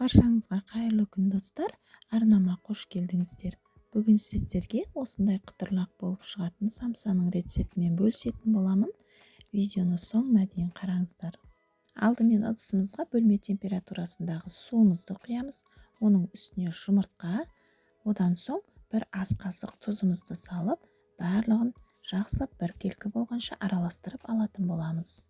Баршаңызға қайырлы күн достар, арнама қош келдіңіздер. Бүгін сіздерге осындай қытырлақ болып шығатын самсаның рецептімен бөлісетін боламын. Видеоны соңына дейін қараңыздар. Алдымен ыдысымызға бөлме температурасындағы суымызды құямыз. Оның үстіне жұмыртқа, одан соң бір ас қасық тұзымызды салып, барлығын жақсылап біркелкі болғанша араластырып алатын боламыз.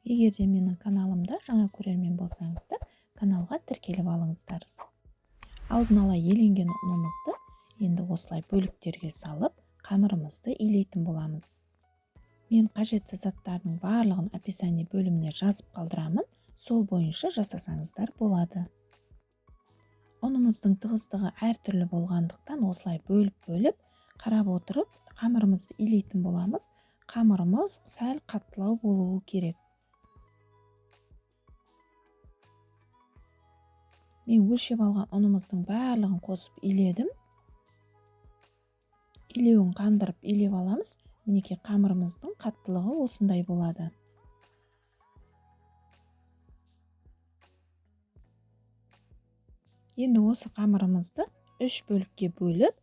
Егер де менің каналымда жаңа көрермен болсаңыздар, каналға тіркеліп алыңыздар. Алдын ала еленген ұнымызды енді осылай бөліктерге салып, қамырымызды илейтін боламыз. Мен қажетті заттардың барлығын описание бөліміне жазып қалдырамын, сол бойынша жасасаңыздар болады. Ұнымыздың тығыздығы әртүрлі болғандықтан осылай бөліп, қарап отырып, қамырымызды илейтін боламыз. Қамырымыз сәл қаттылау болуы керек. Мен өлшеп алған ұнымыздың барлығын қосып иледім. Илеуін қандырып илеп аламыз. Мінекей қамырымыздың қаттылығы осындай болады. Енді осы қамырымызды 3 бөлікке бөліп,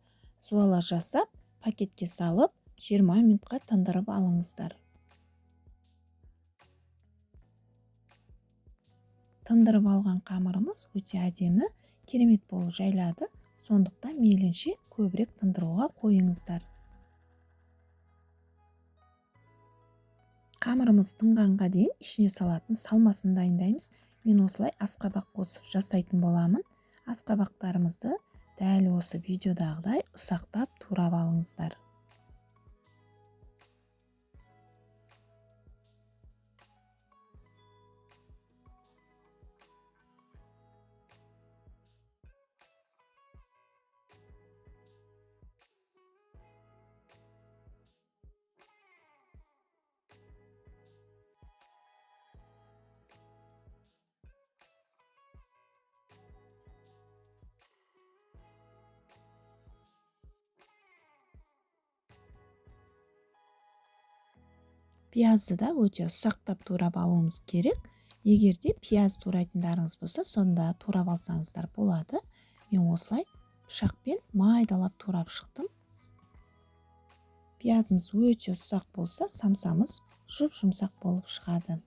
суала жасап, пакетке салып, 20 минутқа тындырып алыңыздар. Тындырып алған қамырымыз өте әдемі, керемет болып жайлады. Сондықтан мейлінше көбірек тындыруға қойыңыздар. Қамырымыз тынғанға дейін ішіне салатын салмасын дайындаймыз. Мен осылай асқабақ қосып жасайтын боламын. Асқабақтарымызды дәл осы видеодағыдай ұсақтап турап алыңыздар. Пиязды да өте ұсақтап турап алуымыз керек. Егер де пияз турайтындарыңыз болса, сонда турап алсаңыздар болады. Мен осылай пышақпен майдалап турап шықтым. Пиязымыз өте ұсақ болса, самсамыз жұп-жұмсақ болып шығады.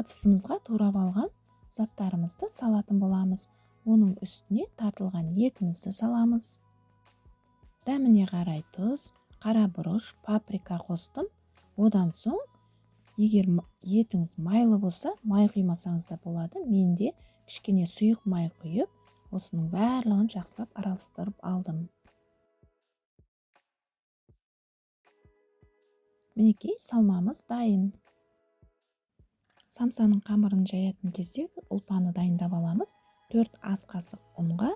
Ыдысымызға турап алған заттарымызды салатын боламыз. Оның үстіне тартылған етімізді саламыз. Дәміне қарай тұз, қара бұрыш, паприка қостым. Одан соң, егер етіңіз майлы болса, май құймасаңыз да болады. Мен де кішкене сұйық май құйып, осының барлығын жақсылап араластырып алдым. Мінекей салмамыз дайын. Самсаның қамырын жаятын кезде ұлпаны дайындап аламыз. 4 ас қасық ұнға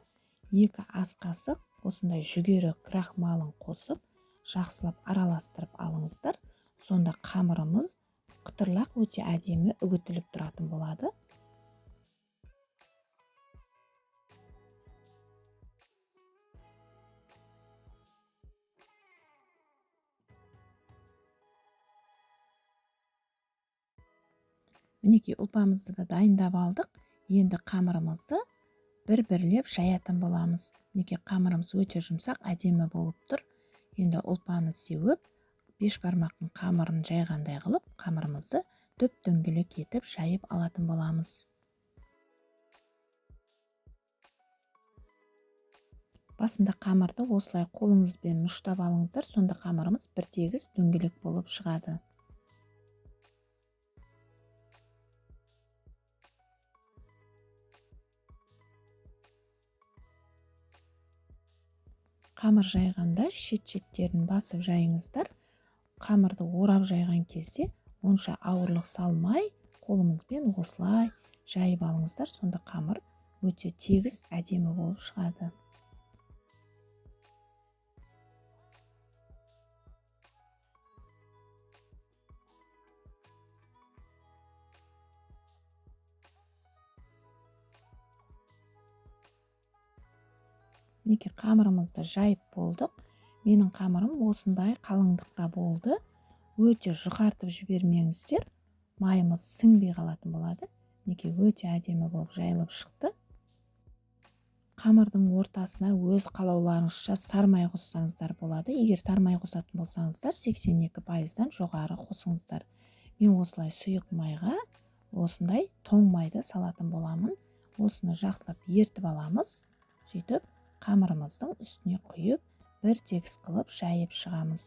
2 ас қасық осындай жүгері крахмалын қосып, жақсылап араластырып алыңыздар. Сонда қамырымыз қытырлақ өте әдемі үгітіліп тұратын болады. Мінекей ұлпамызды да дайындап алдық. Енді қамырымызды бір-бірлеп жаятын боламыз. Мінекей қамырымыз өте жұмсақ, әдемі болып тұр. Енді ұлпаны сеуіп, 5 бармақтың қамырын жайғандай қылып, қамырымызды дөп-дөңгелек етіп жайып алатын боламыз. Басында қамырды осылай қолыңызбен мұштап алыңыздар, сонда қамырымыз бір тегіс дөңгелек болып шығады. Қамыр жайғанда шет-шеттерін басып жайыңыздар. Қамырды орап жайған кезде онша ауырлық салмай, қолымызбен осылай жайып алыңыздар. Сонда қамыр өте тегіс әдемі болып шығады. Мінекей қамырымызды жайып болдық. Менің қамырым осындай қалыңдықта болды. Өте жұқартып жібермеңіздер, майымыз сіңбей қалатын болады. Мінекей өте әдемі болып жайылып шықты. Қамырдың ортасына өз қалауларыңызша сармай қоссаңыздар болады. Егер сармай қосатын болсаңыздар, 82%-дан жоғары қосыңыздар. Мен осылай сұйық майға осындай тоң майды салатын боламын. Осыны жақсылап ертіп аламыз. Сөйтіп, қамырымыздың үстіне құйып, бір тегіс қылып жайып шығамыз.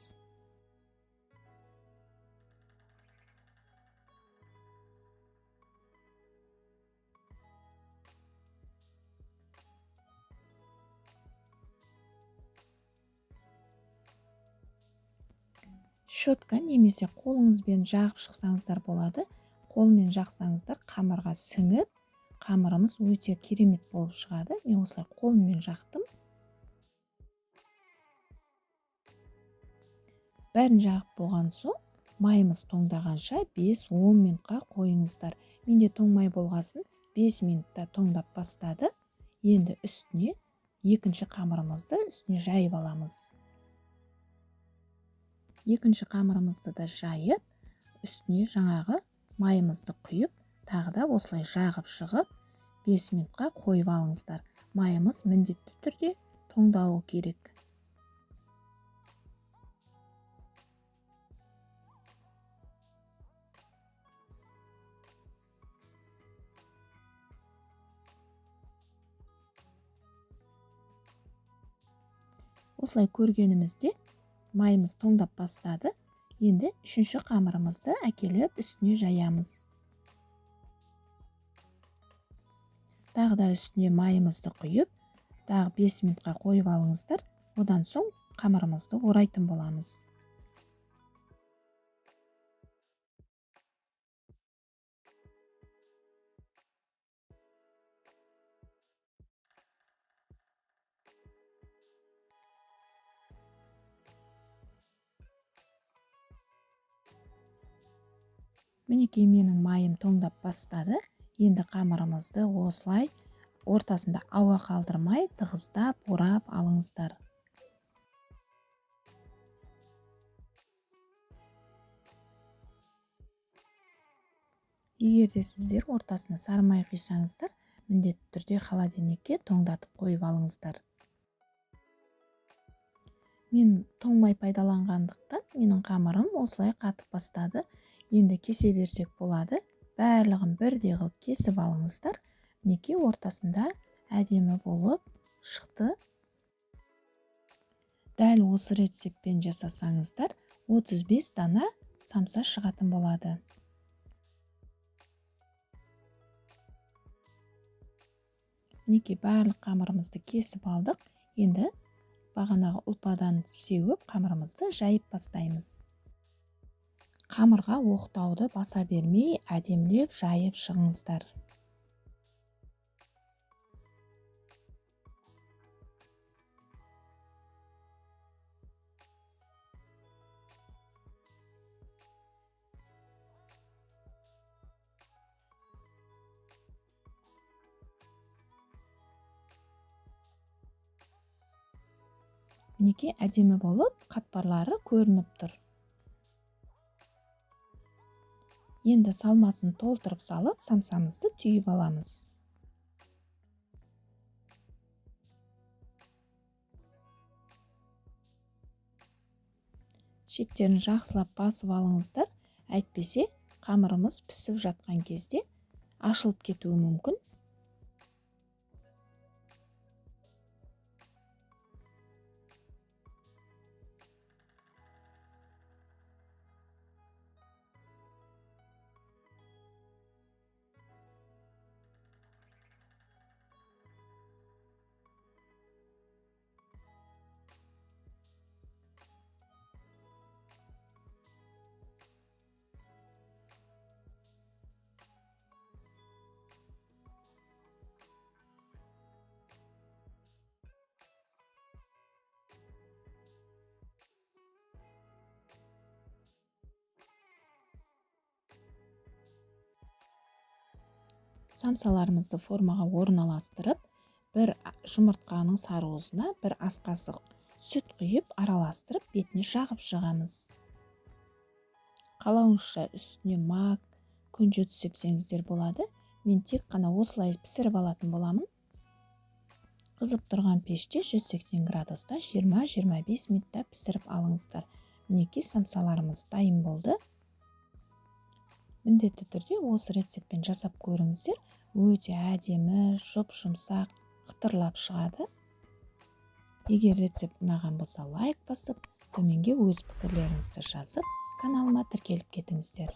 Щетка немесе қолыңызбен жағып шықсаңыздар болады. Қолмен жақсаңыздар қамырға сіңіп, қамырымыз өте керемет болып шығады. Мен осылай қолыммен жақтым. Бәрін жағып болған соң, майымыз тоңдағанша 5-10 минутқа қойыңыздар. Менде тоңмай болғасын 5 минутта тоңдап бастады. Енді үстіне екінші қамырымызды үстіне жайып аламыз. Екінші қамырымызды да жайып, үстіне жаңағы майымызды құйып, тағы да осылай жағып шығып, 5 минутқа қойып алыңыздар. Майымыз міндетті түрде тоңдауы керек. Осылай көргенімізде майымыз тоңдап бастады. Енді үшінші қамырымызды әкеліп үстіне жаямыз. Тағы да үстіне майымызды құйып, тағы 5 минутқа қойып алыңыздар. Одан соң қамырымызды орайтын боламыз. Мінекей менің майым тоңдап бастады. Енді қамырымызды осылай ортасында ауа қалдырмай тығыздап орап алыңыздар. Егер де сіздер ортасына сармай құйсаңыздар, міндетті түрде холодильникке тоңдатып қойып алыңыздар. Мен тоңмай пайдаланғандықтан, менің қамырым осылай қатып бастады. Енді кесе берсек болады. Барлығын бірдей қылып кесіп алыңыздар. Мінекей ортасында әдемі болып шықты. Дәл осы рецептпен жасасаңыздар, 35 дана самса шығатын болады. Мінекей барлық қамырымызды кесіп алдық. Енді бағанағы ұлпадан сеуіп қамырымызды жайып бастаймыз. Қамырға оқтауды баса бермей, әдемілеп жайып шығыңыздар. Мінекей әдемі болып, қатпарлары көрініп тұр. Енді салмасын толтырып салып, самсамызды түйіп аламыз. Шеттерін жақсылап басып алыңыздар. Әйтпесе, қамырымыз пісіп жатқан кезде ашылып кетуі мүмкін. Самсаларымызды формаға орналастырып, бір жұмыртқаның сарыуызына бір ас қасық сүт құйып араластырып бетіне жағып шығамыз. Қалауыңызша үстіне мак, күнжіт сепсеңіздер болады. Мен тек қана осылай пісіріп алатын боламын. Қызып тұрған пеште 180 градуста 20-25 минутта пісіріп алыңыздар. Мінекей самсаларымыз дайын болды. Міндетті түрде осы рецептпен жасап көріңіздер. Өте әдемі, жұп-жұмсақ, қытырлап шығады. Егер рецепт ұнаған болса, лайк басып, төменге өз пікірлеріңізді жазып, каналыма тіркеліп кетіңіздер.